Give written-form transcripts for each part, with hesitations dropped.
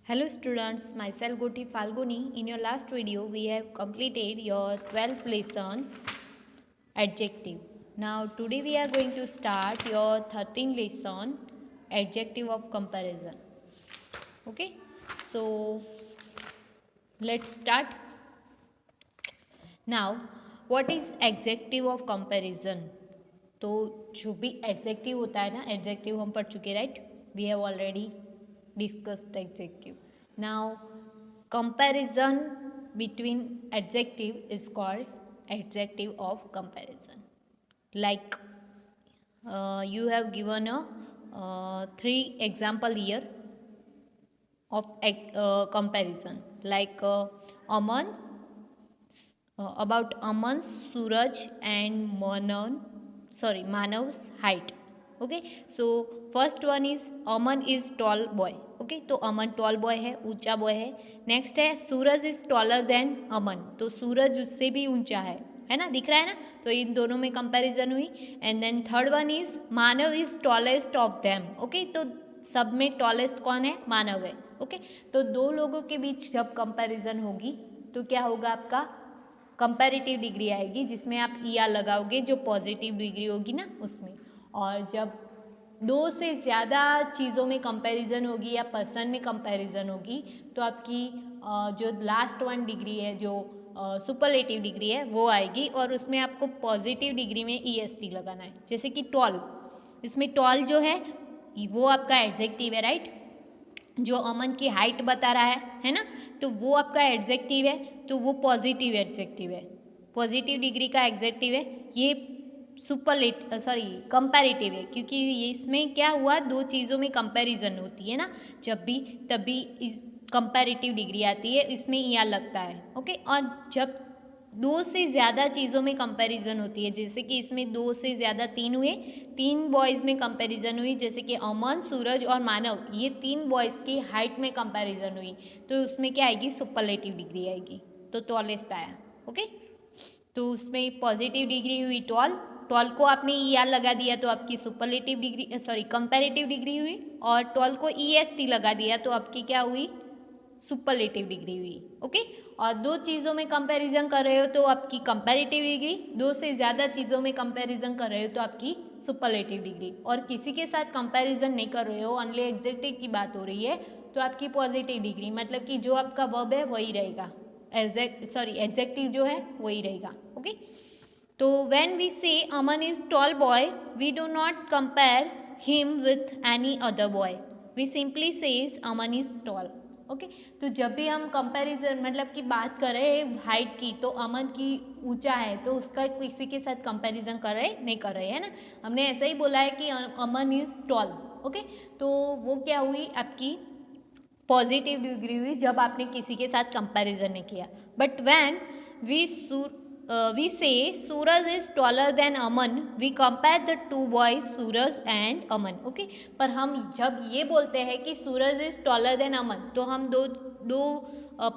Hello students, myself Goti Falguni. In your last video, we have completed your 12th lesson, adjective. Now today we are going to start your 13th lesson, adjective of comparison. Okay, so let's start. Now, what is adjective of comparison? तो जो भी adjective होता है ना, adjective हम पढ़ चुके, right? We have already discussed adjective. Now comparison between adjective is called adjective of comparison. Like you have given a 3 example here of comparison. Like Aman, about Aman, Suraj and Manav's height. Okay, so first one is Aman is tall boy. Okay, तो अमन tall boy है, ऊंचा boy है. Next है सूरज is taller than Aman, तो सूरज उससे भी ऊंचा है ना, दिख रहा है ना. तो इन दोनों में कंपैरिजन हुई. And then third one is Manav is tallest of them. Okay, तो सब में टॉलेस्ट कौन है? मानव है. ओके, तो दो लोगों के बीच जब कंपैरिजन होगी तो क्या होगा? आपका कंपैरेटिव डिग्री आएगी, जिसमें आप ईआर लगाओगे, जो पॉजिटिव डिग्री होगी ना उसमें. और जब दो से ज़्यादा चीज़ों में कंपैरिजन होगी या पर्सन में कंपैरिजन होगी तो आपकी जो लास्ट वन डिग्री है, जो सुपरलेटिव डिग्री है, वो आएगी. और उसमें आपको पॉजिटिव डिग्री में ईएसटी लगाना है. जैसे कि टॉल, इसमें टॉल जो है वो आपका एडजेक्टिव है, राइट? जो अमन की हाइट बता रहा है ना, तो वो आपका एडजेक्टिव है, तो वो पॉजिटिव एडजेक्टिव है, पॉजिटिव डिग्री का एडजेक्टिव है. ये कंपैरेटिव है, क्योंकि ये इसमें क्या हुआ, दो चीज़ों में कंपैरिजन होती है ना, जब भी तभी इस कंपैरेटिव डिग्री आती है, इसमें ईआर लगता है. ओके, और जब दो से ज़्यादा चीज़ों में कंपैरिजन होती है, जैसे कि इसमें दो से ज़्यादा तीन हुए, 3 बॉयज़ में कंपैरिजन हुई, जैसे कि अमन, सूरज और मानव, ये 3 बॉयज़ की हाइट में कंपैरिजन हुई, तो उसमें क्या आएगी? सुपरलेटिव डिग्री आएगी. तो टॉलेस्ट आया. ओके, तो उसमें पॉजिटिव डिग्री हुई टॉल. टॉल को आपने ईआर लगा दिया तो आपकी सुपरलेटिव डिग्री, कंपैरेटिव डिग्री हुई. और टॉल को ईएसटी लगा दिया तो आपकी क्या हुई? सुपरलेटिव डिग्री हुई. ओके, और दो चीज़ों में कंपैरिजन कर रहे हो तो आपकी कंपैरेटिव डिग्री, दो से ज़्यादा चीज़ों में कंपैरिजन कर रहे हो तो आपकी सुपरलेटिव डिग्री. और किसी के साथ कंपैरिजन नहीं कर रहे हो, ओनली एडजेक्टिव की बात हो रही है, तो आपकी पॉजिटिव डिग्री, मतलब कि जो आपका वर्ब है वही रहेगा, एडजेक्टिव जो है वही रहेगा. ओके, तो when we say Aman is tall boy, we do not compare him with any other boy, we simply says Aman is tall. Okay, तो जब भी हम कंपैरिजन मतलब कि बात कर रहे हैं हाइट की, तो अमन की ऊंचा है तो उसका किसी के साथ कंपैरिजन कर रहे नहीं कर रहे, है ना. हमने ऐसा ही बोला है कि अमन इज टॉल. ओके, तो वो क्या हुई? आपकी पॉजिटिव डिग्री हुई जब आपने किसी के साथ कंपैरिजन नहीं किया. But when we say Suraj is taller than Aman, we compare the two boys Suraj and Aman. Okay, पर हम जब ये बोलते हैं कि Suraj is taller than Aman, तो हम दो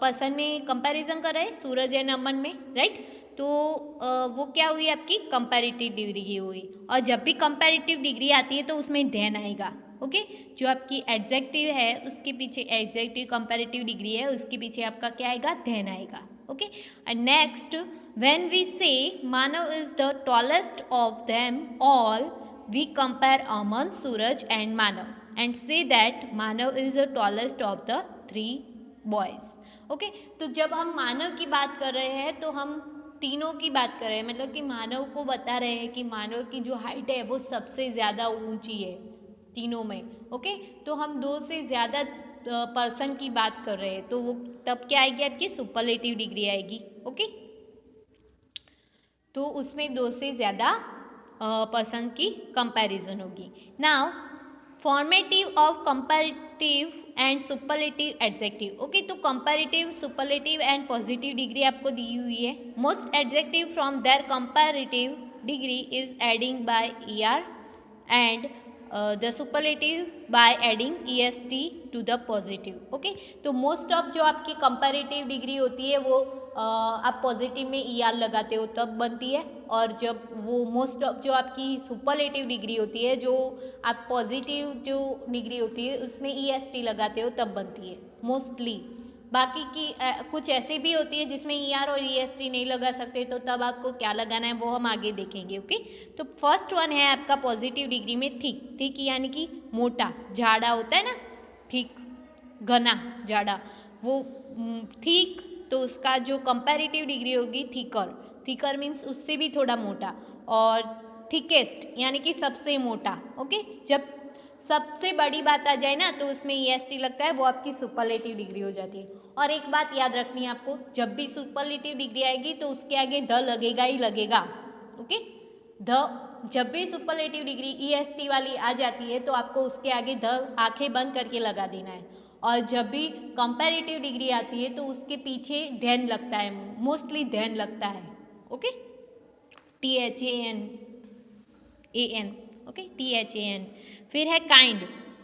पर्सन में कंपैरिजन कर रहे हैं, सूरज एंड अमन में, राइट? तो वो क्या हुई? आपकी कंपैरेटिव डिग्री हुई. और जब भी कंपैरेटिव डिग्री आती है तो उसमें देन आएगा. ओके, जो आपकी एडजेक्टिव है उसके पीछे, एडजेक्टिव कंपैरेटिव डिग्री है, उसके पीछे आपका क्या आएगा? देन आएगा. Okay, and next, when we say Manav is the tallest of them all, we compare Aman, Suraj and Manav and say that Manav is the tallest of the 3 boys. Okay, तो जब हम मानव की बात कर रहे हैं तो हम तीनों की बात कर रहे हैं, मतलब कि मानव को बता रहे हैं कि मानव की जो हाइट है वो सबसे ज़्यादा ऊंची है तीनों में. ओके, तो हम दो से ज़्यादा पर्सन की बात कर रहे हैं, तो वो तब क्या आएगी? आपकी सुपरलेटिव डिग्री आएगी. ओके, तो उसमें दो से ज़्यादा पर्सन की कंपैरिजन होगी. Now formative of comparative and superlative adjective. Okay, तो comparative, superlative and positive degree आपको दी हुई है. Most adjective from there comparative degree is adding by E R and the superlative by adding EST to the positive. Okay, तो most of जो आपकी comparative degree होती है वो आप पॉजिटिव में ER लगाते हो तब बनती है, और जब वो मोस्ट ऑफ जो आपकी सुपरलेटिव डिग्री होती है, जो आप पॉजिटिव जो डिग्री होती है उसमें EST लगाते हो तब बनती है मोस्टली। बाकी की कुछ ऐसी भी होती है जिसमें ER और EST नहीं लगा सकते, तो तब आपको क्या लगाना है वो हम आगे देखेंगे। ओके, तो फर्स्ट वन है आपका पॉजिटिव डिग्री में थिक। थिक यानी कि मोटा, झाड़ा होता है ना, थिक घना जाड़ा, वो थिक, तो उसका जो कंपैरेटिव डिग्री होगी थिकर। थिकर मीन्स उससे भी थोड़ा मोटा। और थिकेस्ट यानी कि सबसे मोटा। ओके, जब सबसे बड़ी बात आ जाए ना तो उसमें EST लगता है, वो आपकी सुपरलेटिव डिग्री हो जाती है। और एक बात याद रखनी है आपको, जब भी सुपरलेटिव डिग्री आएगी तो उसके आगे द लगेगा ही लगेगा। ओके, द जब भी सुपरलेटिव डिग्री EST वाली आ जाती है तो आपको उसके आगे द आंखें बंद करके लगा देना है। और जब भी कंपैरेटिव डिग्री आती है तो उसके पीछे धेन लगता है, मोस्टली धेन लगता है। Okay, THAN, okay, THAN। फिर है काइंड,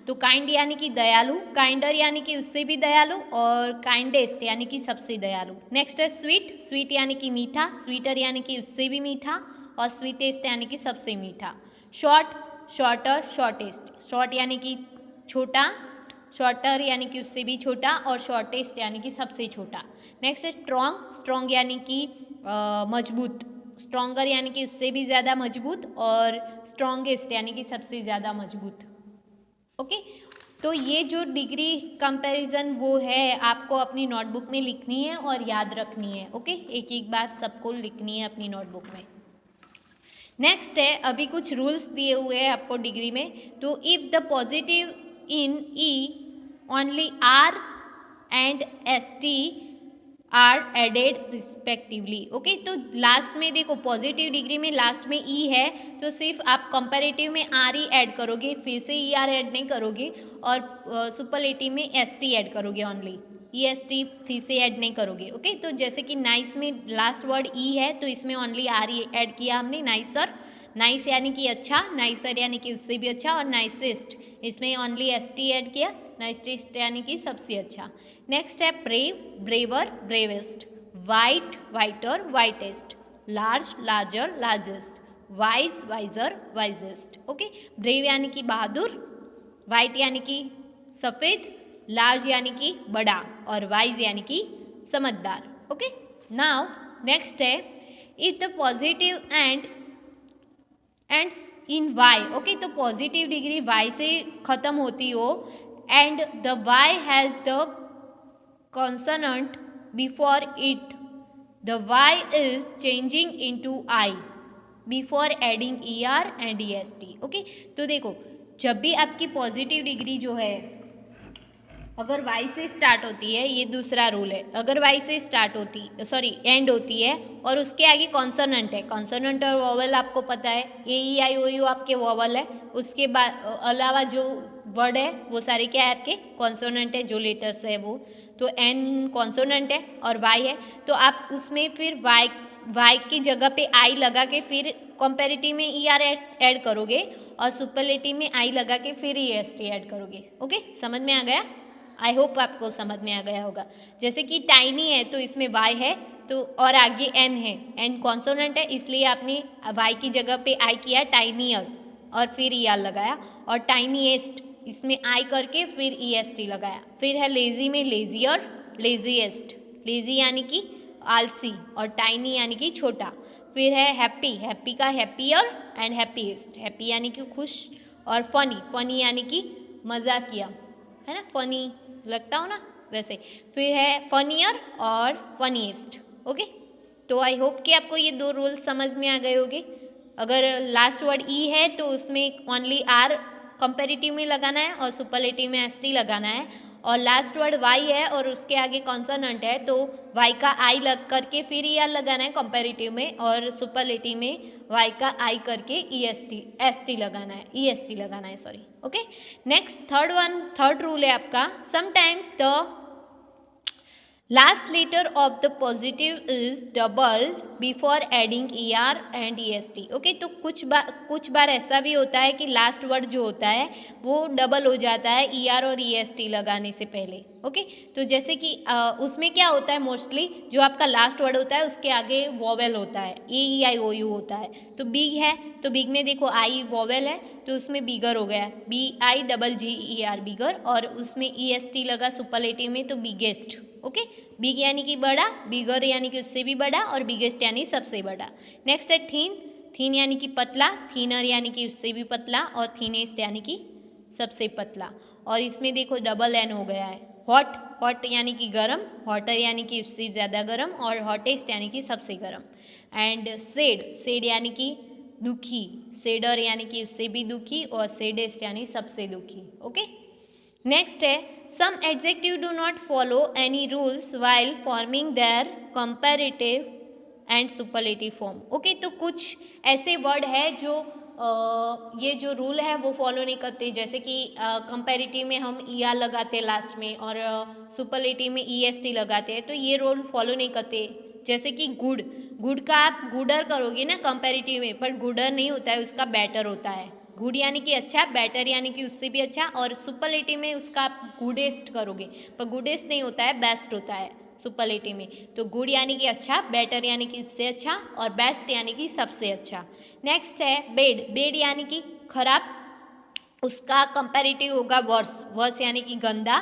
तो काइंड यानी कि दयालु, काइंडर यानी कि उससे भी दयालु, और काइंडेस्ट यानी कि सबसे दयालु। नेक्स्ट है स्वीट, स्वीट यानी कि मीठा, स्वीटर यानी कि उससे भी मीठा, और स्वीटेस्ट यानी कि सबसे मीठा। शॉर्ट, शॉर्टर, शॉर्टेस्ट, शॉर्ट यानी कि छोटा, शॉर्टर यानी कि उससे भी छोटा, और शॉर्टेस्ट यानी कि सबसे छोटा। नेक्स्ट है स्ट्रॉन्ग, स्ट्रॉन्ग यानी कि मजबूत, स्ट्रॉन्गर यानी कि उससे भी ज़्यादा मजबूत, और स्ट्रॉन्गेस्ट यानी कि सबसे ज़्यादा मजबूत। ओके, तो ये जो डिग्री कंपैरिजन वो है आपको अपनी नोटबुक में लिखनी है और याद रखनी है। ओके, एक एक बार सबको लिखनी है अपनी नोटबुक में। नेक्स्ट है, अभी कुछ रूल्स दिए हुए हैं आपको डिग्री में। तो if the positive in E only R and ST are added respectively. Okay, तो लास्ट में देखो पॉजिटिव डिग्री में लास्ट में E है तो सिर्फ आप कंपैरेटिव में R ही ऐड करोगे, फिर से ER ऐड नहीं करोगे, और सुपरलेटिव में ST ऐड करोगे ओनली, EST फिर से ऐड नहीं करोगे। ओके, तो जैसे कि नाइस में लास्ट वर्ड E है तो इसमें ओनली R ही ऐड किया हमने, नाइसर, नाइस यानी कि अच्छा, नाइसर यानी कि उससे भी अच्छा, और नाइसेस्ट इसमें ओनली ST ऐड किया, नाइसेस्ट यानी कि सबसे अच्छा। नेक्स्ट है brave, braver, bravest, white, whiter, whitest, large, larger, largest, wise, wiser, wisest. Okay, brave यानी कि बहादुर, वाइट यानी कि सफ़ेद, लार्ज यानी कि बड़ा, और वाइज यानी कि समझदार। ओके, नाउ नेक्स्ट है if the positive ends in Y. Okay, तो पॉजिटिव डिग्री वाई से ख़त्म होती हो and the Y has the consonant before it, the Y is changing into I before adding ER and EST। ओके, तो देखो जब भी आपकी पॉजिटिव डिग्री जो है अगर वाई से स्टार्ट होती है, ये दूसरा रूल है, अगर वाई से स्टार्ट होती एंड होती है और उसके आगे कॉन्सोनेंट है, कॉन्सोनेंट और वोवेल आपको पता है, AEIOU आपके वोवेल है, उसके बाद अलावा जो वर्ड है वो सारे क्या है आपके कॉन्सोनेंट है, जो लेटर्स है वो, तो एन कॉन्सोनेंट है और वाई है, तो आप उसमें फिर वाई की जगह पे आई लगा के फिर कंपैरेटिव में ER ऐड करोगे, और सुपरलेटिव में आई लगा के फिर EST ऐड करोगे। ओके, समझ में आ गया? आई होप आपको समझ में आ गया होगा। जैसे कि टाइनी है तो इसमें वाई है, तो और आगे एन है, एन कॉन्सोनेंट है इसलिए आपने वाई की जगह पे आई किया टाइनियर और फिर ER लगाया, और टाइनीएस्ट इसमें आई करके फिर EST लगाया। फिर है लेजी में लेजियर, लेजीएस्ट, लेजी यानी कि आलसी, और टाइनी यानी कि छोटा। फिर है हैप्पी, हैप्पी का हैप्पियर एंड हैप्पीएस्ट, हैप्पी यानी कि खुश, और फनी, फनी यानी कि मजाकिया, है ना, फनी लगता हो ना वैसे। फिर है फनियर और फनीएस्ट। ओके, तो आई होप कि आपको ये दो रूल समझ में आ गए होंगे। अगर लास्ट वर्ड E है तो उसमें ओनली R कंपैरेटिव में लगाना है और सुपरलेटिव में ST लगाना है, और लास्ट वर्ड Y है और उसके आगे कॉन्सोनेंट है तो Y का I लग करके फिर ER लगाना है कंपैरेटिव में, और सुपरलेटिव में Y का I करके EST लगाना है, EST लगाना है, sorry. Okay, next third rule है आपका, sometimes the last letter of the positive is double before adding ER and EST। ओके, तो कुछ बार ऐसा भी होता है कि लास्ट वर्ड जो होता है वो डबल हो जाता है ER और EST लगाने से पहले। ओके, तो जैसे कि उसमें क्या होता है, मोस्टली जो आपका लास्ट वर्ड होता है उसके आगे वॉवेल होता है, AEIOU होता है। तो बिग है तो बिग में देखो आई वॉवेल है तो उसमें बिगर हो गया, BIGGER बिगर, और उसमें EST लगा सुपरलेटिव में तो बिगेस्ट। ओके, बिग यानी कि बड़ा, बिगर यानी कि उससे भी बड़ा, और बिगेस्ट यानी सबसे बड़ा। नेक्स्ट है थीन, थीन यानी कि पतला, थीनर यानी कि उससे भी पतला, और थीनेस्ट यानी कि सबसे पतला। और इसमें देखो डबल एन हो गया है। हॉट, हॉट यानी कि गरम, हॉटर यानी कि उससे ज़्यादा गरम, और हॉटेस्ट यानी कि सबसे गरम। एंड सेड, सेड यानी कि दुखी, सेडर यानी कि उससे भी दुखी, और सेडेस्ट यानी सबसे दुखी। ओके, नेक्स्ट है some adjective do not follow any rules while forming their comparative and superlative form. Okay, तो कुछ ऐसे वर्ड है जो ये जो रूल है वो फॉलो नहीं करते, जैसे कि कंपैरेटिव में हम ER लगाते हैं लास्ट में, और सुपरलेटिव में EST लगाते हैं, तो ये रूल फॉलो नहीं करते। जैसे कि गुड, गुड का आप गुडर करोगे ना कंपैरेटिव में, पर गुडर नहीं होता है, उसका बेटर होता है। गुड यानी कि अच्छा, बेटर यानी कि उससे भी अच्छा, और सुपरलेटिव में उसका आप गुडेस्ट करोगे, पर गुडेस्ट नहीं होता है, बेस्ट होता है सुपरलेटिव में। तो गुड यानी कि अच्छा, बेटर यानी कि इससे अच्छा, और बेस्ट यानी कि सबसे अच्छा। नेक्स्ट है बेड, बेड यानी कि खराब, उसका कंपैरेटिव होगा वर्स, वर्स यानी कि गंदा,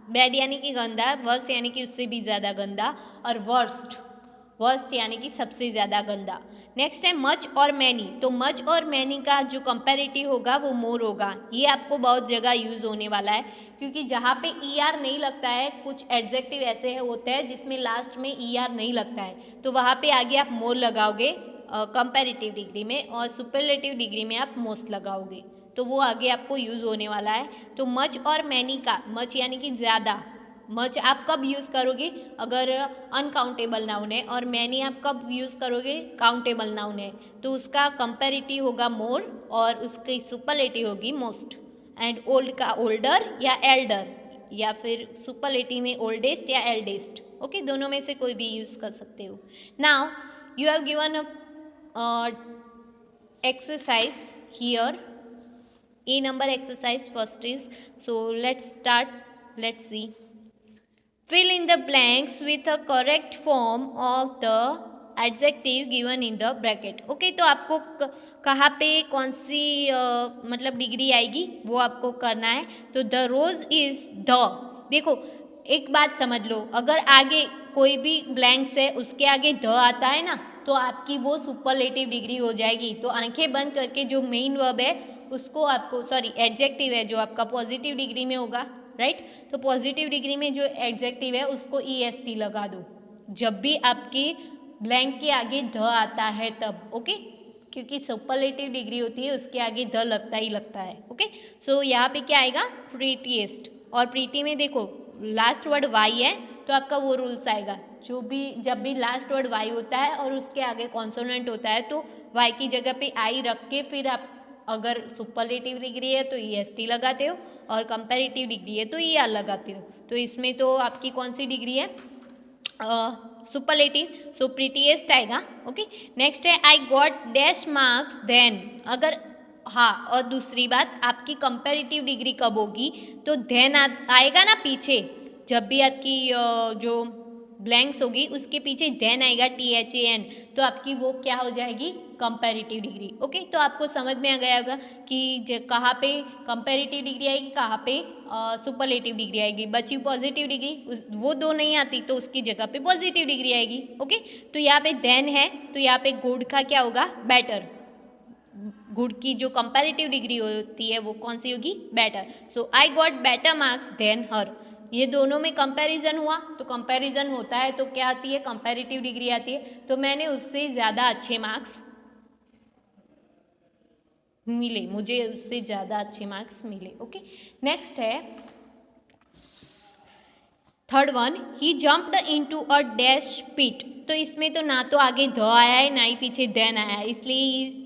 बैड यानी कि गंदा, वर्स यानी कि उससे भी ज़्यादा गंदा, और वर्स्ट, वर्स्ट यानी कि सबसे ज़्यादा गंदा। नेक्स्ट है मच और मैनी, तो मच और मैनी का जो कंपैरेटिव होगा वो मोर होगा। ये आपको बहुत जगह यूज़ होने वाला है, क्योंकि जहाँ पे ER नहीं लगता है, कुछ एडजेक्टिव ऐसे होते हैं जिसमें लास्ट में ER नहीं लगता है, तो वहाँ पे आगे आप मोर लगाओगे कंपैरेटिव डिग्री में, और सुपरलेटिव डिग्री में आप मोस्ट लगाओगे, तो वो आगे आपको यूज़ होने वाला है। तो मच और मैनी का, मच यानी कि ज़्यादा, मच आप कब यूज़ करोगे अगर अनकाउंटेबल नाउन है, और मैनी आप कब यूज़ करोगे काउंटेबल नाउन है, तो उसका कंपैरेटिव होगा मोर, और उसकी सुपरलेटिव होगी मोस्ट। एंड ओल्ड का ओल्डर या एल्डर, या फिर सुपरलेटिव में ओल्डेस्ट या एल्डेस्ट। ओके, दोनों में से कोई भी यूज़ कर सकते हो। Now you have given a exercise here, A number exercise first is, so let's start. Let's see, fill in the blanks with a correct form of the adjective given in the bracket. Okay, तो आपको कहाँ पे कौन सी मतलब degree आएगी वो आपको करना है। तो द रोज इज द, देखो एक बात समझ लो, अगर आगे कोई भी ब्लैंक्स है उसके आगे द आता है ना, तो आपकी वो सुपरलेटिव डिग्री हो जाएगी। तो आंखें बंद करके जो मेन वर्ब है उसको आपको, सॉरी एडजेक्टिव है जो आपका पॉजिटिव डिग्री में होगा, राइट। तो पॉजिटिव डिग्री में जो एडजेक्टिव है उसको EST लगा दो जब भी आपके ब्लैंक के आगे द आता है तब। ओके, क्योंकि सुपरलेटिव डिग्री होती है उसके आगे द लगता ही लगता है। ओके, सो यहाँ पे क्या आएगा, प्रीटीएस्ट। और प्रीटी में देखो लास्ट वर्ड वाई है तो आपका वो रूल्स आएगा, जो भी जब भी लास्ट वर्ड वाई होता है और उसके आगे कॉन्सोनेंट होता है तो वाई की जगह पे आई रख के फिर आप अगर सुपरलेटिव डिग्री है तो EST लगाते हो, और कंपैरेटिव डिग्री है तो ER लगाते हो। तो इसमें तो आपकी कौन सी डिग्री है, सुपरलेटिव, सो प्रीटीएस्ट आएगा। ओके, नेक्स्ट है I got dash marks then, अगर हाँ, और दूसरी बात आपकी कंपैरेटिव डिग्री कब होगी, तो देन आएगा ना पीछे, जब भी आपकी जो ब्लैंक्स होगी उसके पीछे देन आएगा THAN, तो आपकी वो क्या हो जाएगी, कंपैरेटिव डिग्री। ओके, तो आपको समझ में आ गया होगा कि कहाँ पे कंपैरेटिव डिग्री आएगी, कहाँ पे सुपरलेटिव डिग्री आएगी। बची पॉजिटिव डिग्री, वो दो नहीं आती तो उसकी जगह पे पॉजिटिव डिग्री आएगी। ओके, तो यहाँ पे देन है तो यहाँ पे गुड का क्या होगा, बेटर। गुड की जो कंपैरेटिव डिग्री होती है वो कौन सी होगी, better. So I got better marks than her, ये दोनों में कंपैरिजन हुआ तो कंपैरिजन होता है तो क्या आती है, कंपैरेटिव डिग्री आती है, तो मैंने उससे ज़्यादा अच्छे मार्क्स मिले, मुझे उससे ज़्यादा अच्छे मार्क्स मिले। ओके, नेक्स्ट है third one, he jumped into a dash pit, तो इसमें तो ना तो आगे द आया है ना ही पीछे देन आया है, इसलिए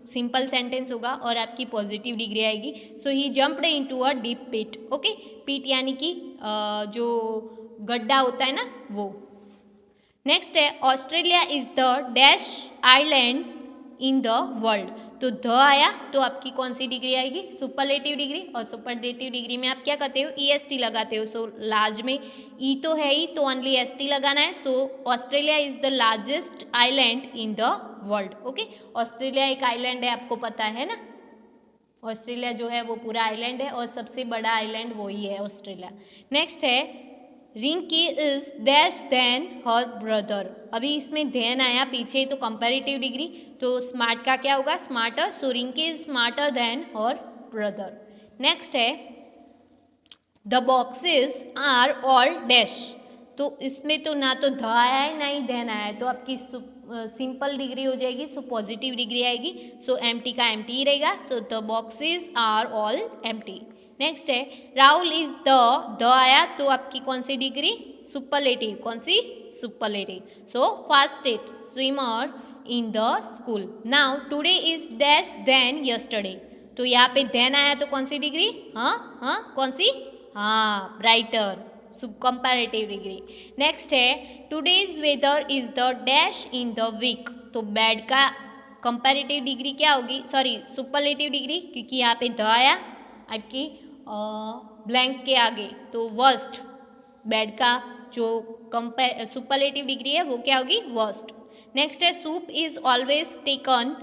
सिंपल सेंटेंस होगा और आपकी पॉजिटिव डिग्री आएगी. So he jumped into a deep pit. Okay, pit यानी कि जो गड्ढा होता है ना वो. नेक्स्ट है Australia is the dash island in the world. तो द आया तो आपकी कौन सी डिग्री आएगी? Superlative degree. और सुपरलेटिव डिग्री में आप क्या करते हो? EST लगाते हो. सो लार्ज में ई तो है ही, तो ओनली ST लगाना है. So Australia is the largest island in the world. Okay, Australia एक आइलैंड है, आपको पता है ना. ऑस्ट्रेलिया जो है वो पूरा आइलैंड है और सबसे बड़ा आइलैंड वही है ऑस्ट्रेलिया. नेक्स्ट है Rinki is dash than her brother. अभी इसमें देन आया पीछे तो कंपैरेटिव डिग्री, तो स्मार्ट का क्या होगा? Smarter. So Rinky is smarter than her brother. Next है the boxes are all dash. तो इसमें तो ना तो ध आया है ना ही देन आया है, तो आपकी सिंपल डिग्री हो जाएगी. सो पॉजिटिव डिग्री आएगी. सो एम्प्टी का एम्प्टी ही रहेगा. So the boxes are all empty. Next है राहुल इज द आया तो आपकी कौन सी डिग्री? सुपरलेटिव. कौन सी? Superlative. So fastest swimmer in the school. Now today is dash than yesterday. तो यहाँ पे देन आया तो कौन सी डिग्री? हाँ कौन सी? हाँ, ब्राइटर. Comparative degree. नेक्स्ट है today's weather is the dash in the week. तो बैड का कंपैरेटिव डिग्री क्या होगी? सॉरी, सुपरलेटिव डिग्री, क्योंकि यहाँ पे द आया आपकी ब्लैंक के आगे, तो वर्स्ट. बैड का जो सुपरलेटिव डिग्री है वो क्या होगी? वर्स्ट. नेक्स्ट है soup is always taken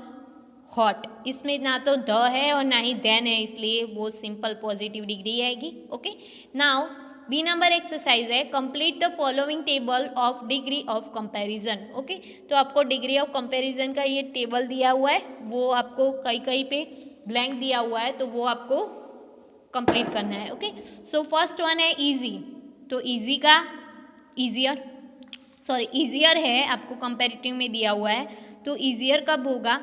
hot. इसमें ना तो द है और ना ही देन है, इसलिए वो सिंपल पॉजिटिव डिग्री आएगी. Okay, now B number exercise है complete the following table of degree of comparison. Okay, तो आपको डिग्री ऑफ कंपैरिजन का ये टेबल दिया हुआ है, वो आपको कहीं कहीं पे ब्लैंक दिया हुआ है, तो वो आपको कंप्लीट करना है. ओके, सो फर्स्ट वन है इजी. तो इजी का इजियर है, आपको कंपैरेटिव में दिया हुआ है. तो इजियर कब होगा?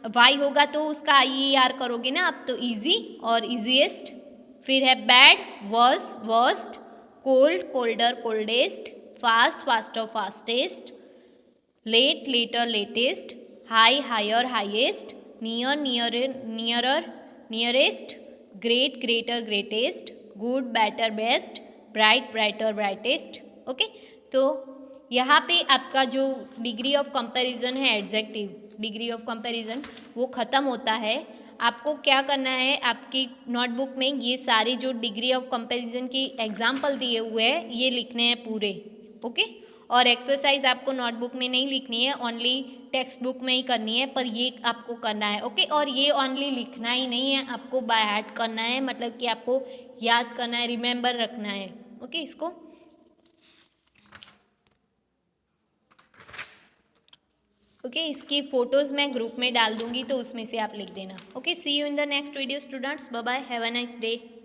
वाई होगा तो उसका IER करोगे ना आप, तो इजी और इजीएस्ट. फिर है bad, worse, worst, cold, colder, coldest, fast, faster, fastest, late, later, latest, high, higher, highest, near, nearer, nearer, nearest, great, greater, greatest, good, better, best, bright, brighter, brightest. Okay, तो यहाँ पे आपका जो degree of comparison है, adjective degree of comparison, वो ख़त्म होता है. आपको क्या करना है, आपकी नोटबुक में ये सारे जो डिग्री ऑफ कंपैरिजन की एग्जाम्पल दिए हुए हैं ये लिखने हैं पूरे. ओके, और एक्सरसाइज आपको नोटबुक में नहीं लिखनी है, ओनली टेक्स्ट बुक में ही करनी है, पर ये आपको करना है. ओके, और ये ओनली लिखना ही नहीं है, आपको बाय हार्ट करना है, मतलब कि आपको याद करना है, रिमेंबर रखना है. ओके, इसको इसकी फोटोज़ मैं ग्रुप में डाल दूंगी, तो उसमें से आप लिख देना. Okay, see you in the next video students. Bye bye, have a nice day.